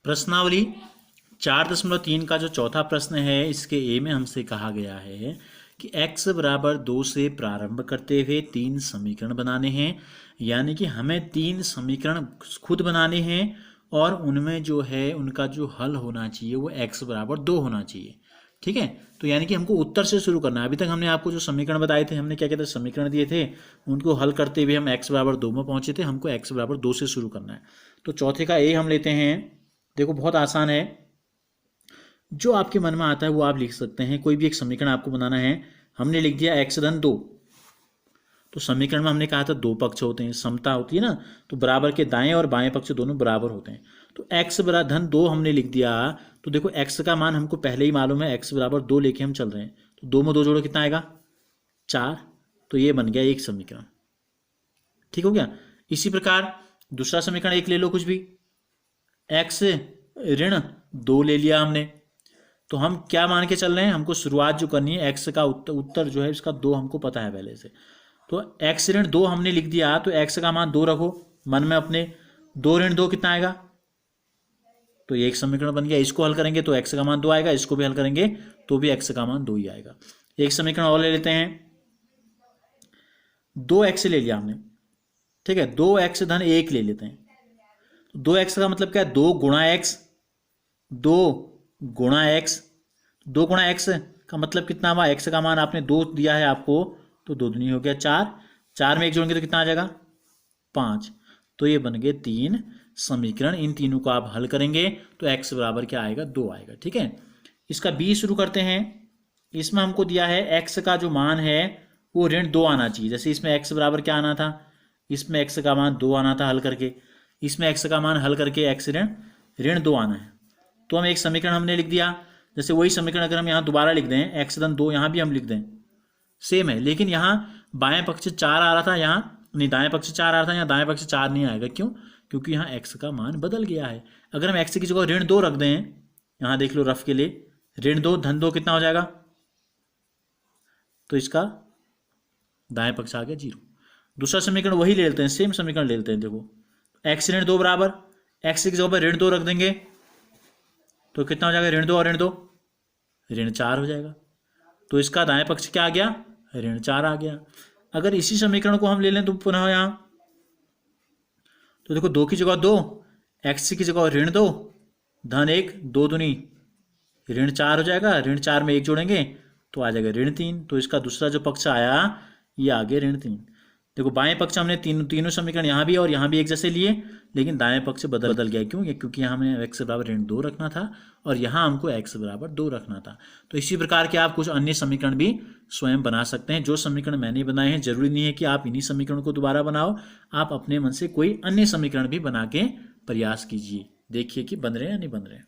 प्रश्नावली 4.3 का जो चौथा प्रश्न है, इसके ए में हमसे कहा गया है कि x बराबर 2 से प्रारंभ करते हुए 3 समीकरण बनाने हैं। यानी कि हमें 3 समीकरण खुद बनाने हैं और उनमें जो है उनका जो हल होना चाहिए वो x बराबर 2 होना चाहिए। ठीक है, तो यानी कि हमको उत्तर से शुरू करना है। अभी तक हमने आपको जो समीकरण बताए थे, हमने क्या कहते हैं समीकरण दिए थे, उनको हल करते हुए हम x बराबर 2 में पहुंचे थे। हमको x बराबर 2 से शुरू करना है। तो चौथे का ए हम लेते हैं। देखो बहुत आसान है, जो आपके मन में आता है वो आप लिख सकते हैं। कोई भी एक समीकरण आपको बनाना है, हमने लिख दिया x धन 2। तो समीकरण में हमने कहा था दो पक्ष होते हैं, समता होती है ना, तो बराबर के दाएं और बाएं पक्ष दोनों बराबर होते हैं। तो x बराबर धन 2 हमने लिख दिया। तो देखो x का मान हमको पहले ही मालूम है, x बराबर 2 लेके हम चल रहे हैं। तो 2 में 2 जोड़ो कितना आएगा, 4। तो ये बन गया एक समीकरण। ठीक हो गया। इसी प्रकार दूसरा समीकरण एक ले लो, कुछ भी, x ऋण 2 ले लिया हमने। तो हम क्या मान के चल रहे हैं, हमको शुरुआत जो करनी है x का उत्तर जो है इसका 2 हमको पता है पहले से। तो x ऋण 2 हमने लिख दिया। तो x का मान 2 रखो मन में अपने। 2 ऋण 2 कितना आएगा, तो ये एक समीकरण बन गया। इसको हल करेंगे तो x का मान 2 आएगा, इसको भी हल करेंगे तो भी x का मान 2 ही आएगा। एक समीकरण और ले लेते हैं। 2x ले लिया हमने, ठीक है, 2x धन 1 ले लेते हैं। 2x का मतलब क्या है, 2 गुणा x, 2 गुणा x। 2 गुणा x का मतलब कितना हुआ, x का मान आपने 2 दिया है आपको, तो 2 दूनी हो गया 4। 4 में 1 जोड़ेंगे तो कितना आ जाएगा, 5। तो ये बन गए 3 समीकरण। इन तीनों को आप हल करेंगे तो x बराबर क्या आएगा, 2 आएगा। ठीक है, इसका b शुरू करते हैं। इसमें हमको दिया है x का जो मान है वो ऋण 2 आना चाहिए। जैसे इसमें x बराबर क्या आना था, इसमें x का मान 2 आना था हल करके। इसमें x का मान हल करके x ऋण 2 आना है। तो हम एक समीकरण हमने लिख दिया। जैसे वही समीकरण अगर हम यहाँ दोबारा लिख दें, x धन 2 यहाँ भी हम लिख दें, सेम है, लेकिन यहाँ बाएं पक्ष 4 आ रहा था, यहाँ नहीं, दाएं पक्ष 4 आ रहा था, यहाँ दाएं पक्ष 4 नहीं आएगा। क्यों, क्योंकि यहाँ x का मान बदल गया है। अगर हम x की जगह ऋण 2 रख दें, यहाँ देख लो रफ के लिए, ऋण 2 धन 2 कितना हो जाएगा, तो इसका दाएं पक्ष आ गया 0। दूसरा समीकरण वही ले लेते हैं, सेम समीकरण ले लेते हैं। देखो x ऋण 2 बराबर, x की जगह पर ऋण 2 रख देंगे तो कितना हो जाएगा, ऋण 2 और ऋण 2 ऋण 4 हो जाएगा। तो इसका दाएं पक्ष क्या आ गया, ऋण 4 आ गया। अगर इसी समीकरण को हम ले लें तो पुनः यहाँ, तो देखो 2 की जगह 2, x की जगह ऋण 2 धन 1, 2 दूनी ऋण 4 हो जाएगा। ऋण 4 में 1 जोड़ेंगे तो आ जाएगा ऋण 3। तो इसका दूसरा जो पक्ष आया ये आ गया ऋण 3। देखो बाएं पक्ष हमने तीनों समीकरण यहाँ भी और यहाँ भी एक जैसे लिए, लेकिन दाएं पक्ष बदल गया। क्यों, क्योंकि यहाँ हमें x बराबर ऋण 2 रखना था और यहाँ हमको x बराबर 2 रखना था। तो इसी प्रकार के आप कुछ अन्य समीकरण भी स्वयं बना सकते हैं। जो समीकरण मैंने बनाए हैं, जरूरी नहीं है कि आप इन्हीं समीकरण को दोबारा बनाओ, आप अपने मन से कोई अन्य समीकरण भी बना के प्रयास कीजिए, देखिए कि बन रहे हैं या नहीं बन रहे हैं।